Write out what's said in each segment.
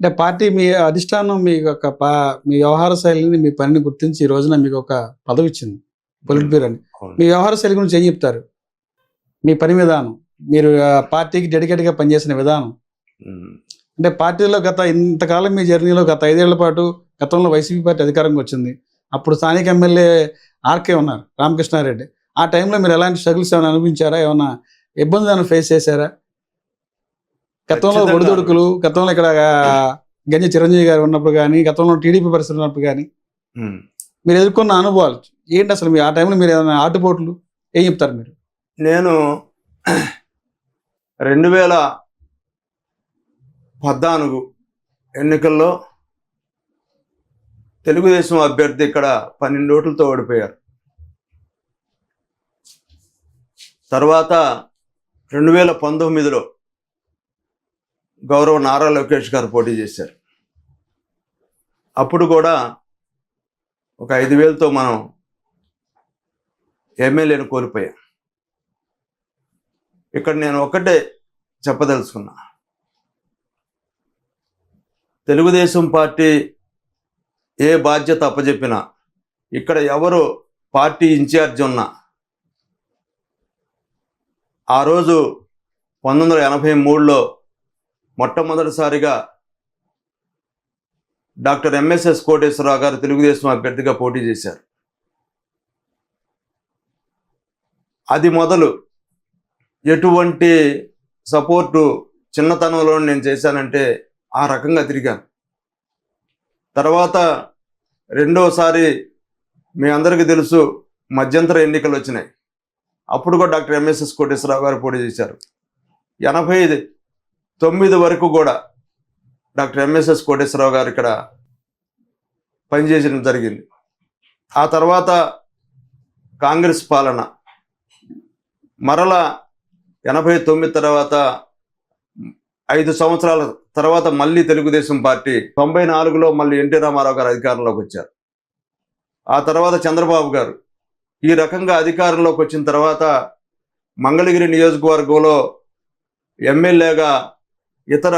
అంటే పార్టీ మీ అధిష్టానం మీ యొక్క మీ వ్యవహార శైలిని, మీ పనిని గుర్తించి ఈ రోజున మీకు ఒక పదవి ఇచ్చింది, పొలిట్ బ్యూరో అని. మీ వ్యవహార శైలి గురించి ఏం చెప్తారు? మీ పని విధానం, మీరు పార్టీకి డెడికేట్గా పనిచేసిన విధానం. అంటే పార్టీలో ఇంతకాలం మీ జర్నీలో గత 5 ఏళ్ల పాటు గతంలో వైసీపీ పార్టీ అధికారంగా వచ్చింది. అప్పుడు స్థానిక ఎమ్మెల్యే ఆర్కే ఉన్నారు, రామకృష్ణారెడ్డి. ఆ టైంలో మీరు ఎలాంటి స్ట్రగుల్స్ ఏమైనా అనిపించారా? ఏమైనా ఇబ్బందులను ఫేస్ చేశారా? గతంలో ఒడిదుడుకులు, గతంలో ఇక్కడ గంజి చిరంజీవి గారు ఉన్నప్పుడు కానీ, గతంలో టీడీపీ పరిస్థితి ఉన్నప్పుడు కానీ మీరు ఎదుర్కొన్న అనుభవాలు ఏంటి? అసలు ఆ టైంలో మీరు ఏమైనా ఆటుపోట్లు ఏం చెప్తారు మీరు? నేను 2014 ఎన్నికల్లో తెలుగుదేశం అభ్యర్థి ఇక్కడ 12 ఓట్లతో ఓడిపోయారు. తర్వాత 2019లో గౌరవ నారా లోకేష్ గారు పోటీ చేశారు. అప్పుడు కూడా ఒక 5,000తో మనం ఎమ్మెల్యేను కోల్పోయాం. ఇక్కడ నేను ఒక్కటే చెప్పదలుచుకున్నా, తెలుగుదేశం పార్టీ ఏ బాధ్యత అప్పచెప్పినా, ఇక్కడ ఎవరు పార్టీ ఇన్ఛార్జ్ ఉన్నా, ఆ రోజు 1983లో మొట్టమొదటిసారిగా డాక్టర్ ఎంఎస్ఎస్ కోటేశ్వరరావు గారు తెలుగుదేశం అభ్యర్థిగా పోటీ చేశారు. అది మొదలు ఎటువంటి సపోర్టు చిన్నతనంలో నేను చేశానంటే ఆ రకంగా తిరిగాను. తర్వాత రెండోసారి మీ అందరికీ తెలుసు, మధ్యంతర ఎన్నికలు వచ్చినాయి. అప్పుడు కూడా డాక్టర్ ఎంఎస్ఎస్ కోటేశ్వరరావు గారు పోటీ చేశారు. 89 వరకు కూడా డాక్టర్ ఎంఎస్ఎస్ కోటేశ్వరరావు గారు ఇక్కడ పనిచేయడం జరిగింది. ఆ తర్వాత కాంగ్రెస్ పాలన, మరలా 89 తర్వాత 5 సంవత్సరాల తర్వాత మళ్ళీ తెలుగుదేశం పార్టీ 94లో మళ్ళీ ఎన్టీ రామారావు గారు అధికారంలోకి వచ్చారు. ఆ తర్వాత చంద్రబాబు గారు ఈ రకంగా అధికారంలోకి వచ్చిన తర్వాత మంగళగిరి నియోజకవర్గంలో ఎమ్మెల్యేగా ఇతర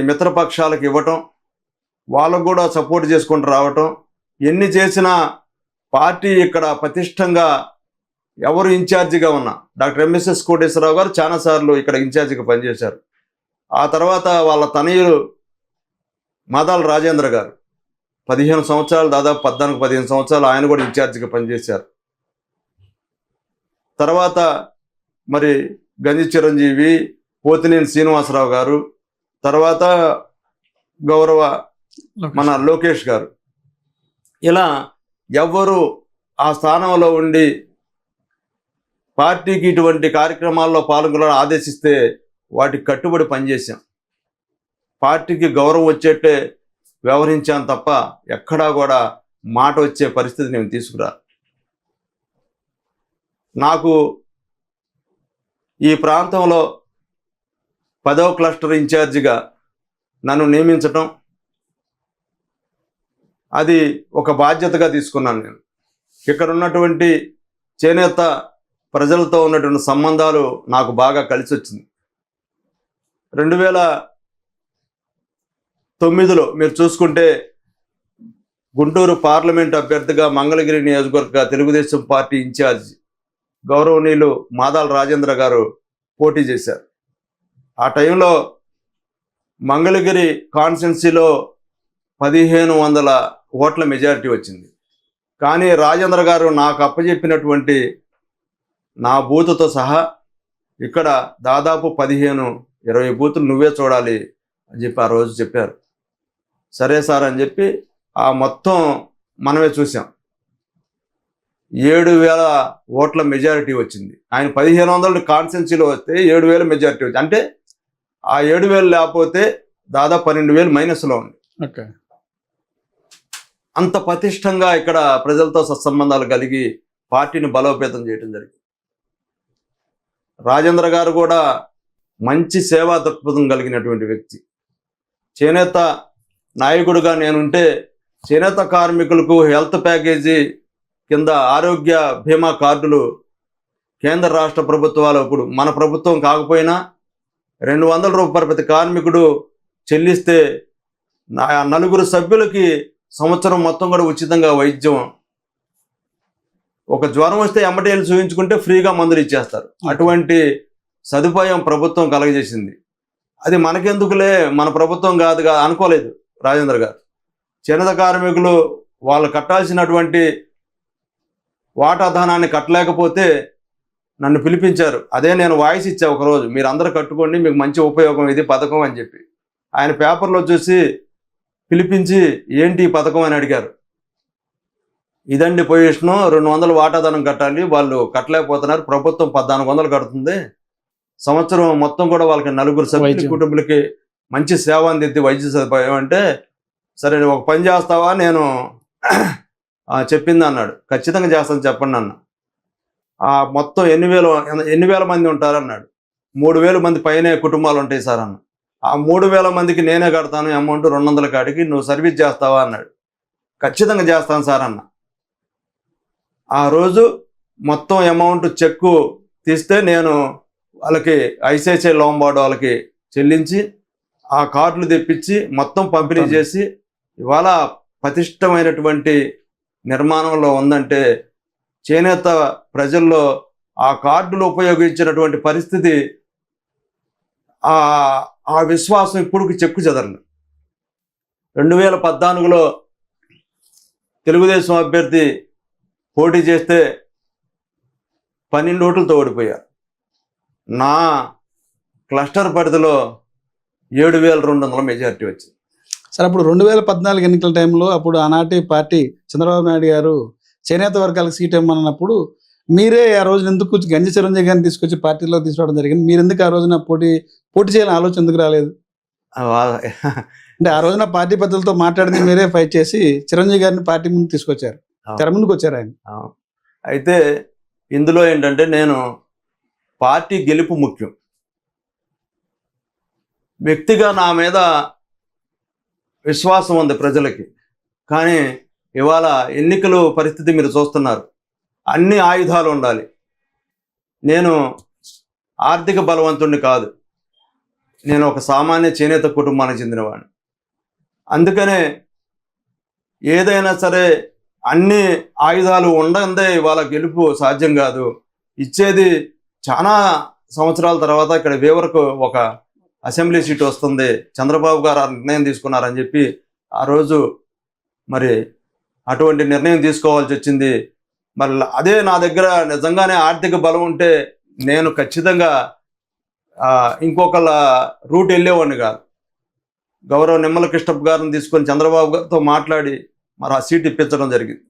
మిత్రపక్షాలకు ఇవ్వటం, వాళ్ళకు కూడా సపోర్ట్ చేసుకుంటూ రావటం, ఎన్ని చేసినా పార్టీ ఇక్కడ పటిష్టంగా ఎవరు ఇన్ఛార్జిగా ఉన్నా, డాక్టర్ ఎంఎస్ఎస్ కోటేశ్వరరావు గారు చాలాసార్లు ఇక్కడ ఇన్ఛార్జిగా పనిచేశారు. ఆ తర్వాత వాళ్ళ తనయులు మాదాల రాజేంద్ర గారు 15 సంవత్సరాలు, దాదాపు 14-15 సంవత్సరాలు ఆయన కూడా ఇన్ఛార్జిగా పనిచేశారు. తర్వాత గంజి చిరంజీవి, పోతినేని శ్రీనివాసరావు గారు, తర్వాత గౌరవ మన లోకేష్ గారు, ఇలా ఎవ్వరు ఆ స్థానంలో ఉండి పార్టీకి ఇటువంటి కార్యక్రమాల్లో పాల్గొనాలని ఆదేశిస్తే వాటికి కట్టుబడి పనిచేశాం. పార్టీకి గౌరవం వచ్చేట్టే వ్యవహరించాను తప్ప ఎక్కడా కూడా మాట వచ్చే పరిస్థితి నేను తీసుకురా. నాకు ఈ ప్రాంతంలో 10వ క్లస్టర్ ఇన్ఛార్జిగా నన్ను నియమించటం, అది ఒక బాధ్యతగా తీసుకున్నాను నేను. ఇక్కడ ఉన్నటువంటి చేనేత ప్రజలతో ఉన్నటువంటి సంబంధాలు నాకు బాగా కలిసి వచ్చింది. 2009లో మీరు చూసుకుంటే గుంటూరు పార్లమెంట్ అభ్యర్థిగా మంగళగిరి నియోజకవర్గ తెలుగుదేశం పార్టీ ఇన్ఛార్జ్ గౌరవనీయులు మాదాల రాజేంద్ర గారు పోటీ చేశారు. ఆ టైంలో మంగళగిరి కాన్స్టిట్యున్సీలో 1500 ఓట్ల మెజారిటీ వచ్చింది. కానీ రాజేంద్ర గారు నాకు అప్పచెప్పినటువంటి నా బూతుతో సహా ఇక్కడ దాదాపు 15-20 బూతులు నువ్వే చూడాలి అని చెప్పి ఆ రోజు చెప్పారు. సరే సార్ అని చెప్పి ఆ మొత్తం మనమే చూసాం. 7,000 ఓట్ల మెజారిటీ వచ్చింది. ఆయన 1500 కాన్స్టిట్యున్సీలో వస్తే 7,000 మెజారిటీ వచ్చింది. అంటే ఆ 7,000 లేకపోతే దాదాపు 12,000 మైనస్లో ఉంది. అంత పటిష్టంగా ఇక్కడ ప్రజలతో సత్సంబంధాలు కలిగి పార్టీని బలోపేతం చేయడం జరిగింది. రాజేంద్ర గారు కూడా మంచి సేవా దృక్పథం కలిగినటువంటి వ్యక్తి. చేనేత నాయకుడిగా నేనుంటే చేనేత కార్మికులకు హెల్త్ ప్యాకేజీ కింద ఆరోగ్య బీమా కార్డులు కేంద్ర రాష్ట్ర ప్రభుత్వాలు, ఇప్పుడు మన ప్రభుత్వం కాకపోయినా 200 రూపాయలు ప్రతి కార్మికుడు చెల్లిస్తే నలుగురు సభ్యులకి సంవత్సరం మొత్తం కూడా ఉచితంగా వైద్యం, ఒక జ్వరం వస్తే ఎమ్మటి వెళ్ళి చూపించుకుంటే ఫ్రీగా మందులు ఇచ్చేస్తారు. అటువంటి సదుపాయం ప్రభుత్వం కలగజేసింది. అది మనకెందుకులే, మన ప్రభుత్వం కాదు అనుకోలేదు రాజేంద్ర గారు. చేనేత కార్మికులు వాళ్ళు కట్టాల్సినటువంటి వాటాదానాన్ని కట్టలేకపోతే నన్ను పిలిపించారు. అదే నేను వాయిస్ ఇచ్చా ఒకరోజు, మీరు అందరూ కట్టుకోండి, మీకు మంచి ఉపయోగం ఇది పథకం అని చెప్పి. ఆయన పేపర్లో చూసి పిలిపించి ఏంటి ఈ పథకం అని అడిగారు. ఇదండి పొజిషను, 200 వాటాదానం కట్టాలి, వాళ్ళు కట్టలేకపోతున్నారు, ప్రభుత్వం 1400 కడుతుంది, సంవత్సరం మొత్తం కూడా వాళ్ళకి నలుగురు సభ్యుల కుటుంబాలకి మంచి సేవ అందిద్ది వైద్య సదుపాయం అంటే, సరే ఒక పని చేస్తావా, నేను చెప్పింది అన్నాడు. ఖచ్చితంగా చేస్తాను చెప్పండి అన్న. మొత్తం ఎన్ని వేల మంది ఉంటారు అన్నాడు. 3000 మంది పైనే కుటుంబాలు ఉంటాయి సార్ అన్న. ఆ 3000 మందికి నేనే కడతాను అమౌంట్ 200 కాడికి, నువ్వు సర్వీస్ చేస్తావా అన్నాడు. ఖచ్చితంగా చేస్తాను సార్ అన్న. ఆ రోజు మొత్తం అమౌంట్ చెక్కు తీస్తే నేను వాళ్ళకి ఐసిఐసిఐ లోంబార్డ్ వాళ్ళకి చెల్లించి ఆ కార్డులు తెప్పించి మొత్తం పంపిణీ చేసి ఇవాళ పటిష్టమైనటువంటి నిర్మాణంలో ఉందంటే చేనేత ప్రజల్లో ఆ కార్డులు ఉపయోగించినటువంటి పరిస్థితి, ఆ విశ్వాసం ఇప్పుడు చెక్కు చెదరలేదు. 2014లో తెలుగుదేశం అభ్యర్థి పోటీ చేస్తే 12 ఓట్లతో ఓడిపోయారు. నా క్లస్టర్ పరిధిలో 7200 మెజారిటీ వచ్చింది. సార్ అప్పుడు 2014 ఎన్నికల టైంలో అప్పుడు ఆనాటి పార్టీ చంద్రబాబు నాయుడు గారు చేనేత వర్గాలకు సీట్ ఇవ్వమన్నప్పుడు మీరే ఆ రోజున ఎందుకు గంజి చిరంజీవి గారిని తీసుకొచ్చి పార్టీలో తీసుకోవడం జరిగింది? మీరు ఎందుకు ఆ రోజున పోటీ చేయాలని ఆలోచన ఎందుకు రాలేదు? అంటే ఆ రోజున పార్టీ పెద్దలతో మాట్లాడింది మీరే, ఫైట్ చేసి చిరంజీవి గారిని పార్టీ ముందు తీసుకొచ్చారు, తెర ముందుకు వచ్చారు ఆయన. అయితే ఇందులో ఏంటంటే నేను పార్టీ గెలుపు ముఖ్యం, వ్యక్తిగా నా మీద విశ్వాసం ఉంది ప్రజలకి. కానీ ఇవాళ ఎన్నికల పరిస్థితి మీరు చూస్తున్నారు, అన్ని ఆయుధాలు ఉండాలి. నేను ఆర్థిక బలవంతుడిని కాదు, నేను ఒక సామాన్య చేనేత కుటుంబానికి చెందినవాడిని. అందుకనే ఏదైనా సరే అన్ని ఆయుధాలు ఉండందే ఇవాళ గెలుపు సాధ్యం కాదు. ఇచ్చేది చాలా సంవత్సరాల తర్వాత ఇక్కడ వేవరకు ఒక అసెంబ్లీ సీట్ వస్తుంది, చంద్రబాబు గారు ఆ నిర్ణయం తీసుకున్నారని చెప్పి ఆ రోజు మరి అటువంటి నిర్ణయం తీసుకోవాల్సి వచ్చింది. మరి అదే నా దగ్గర నిజంగానే ఆర్థిక బలం ఉంటే నేను ఖచ్చితంగా ఇంకొకళ్ళ రూట్ వెళ్ళేవాడిని కాదు. గౌరవ నిమ్మల కృష్ణప్ప గారిని తీసుకొని చంద్రబాబు గారితో మాట్లాడి మరి ఆ సీట్ ఇప్పించడం జరిగింది.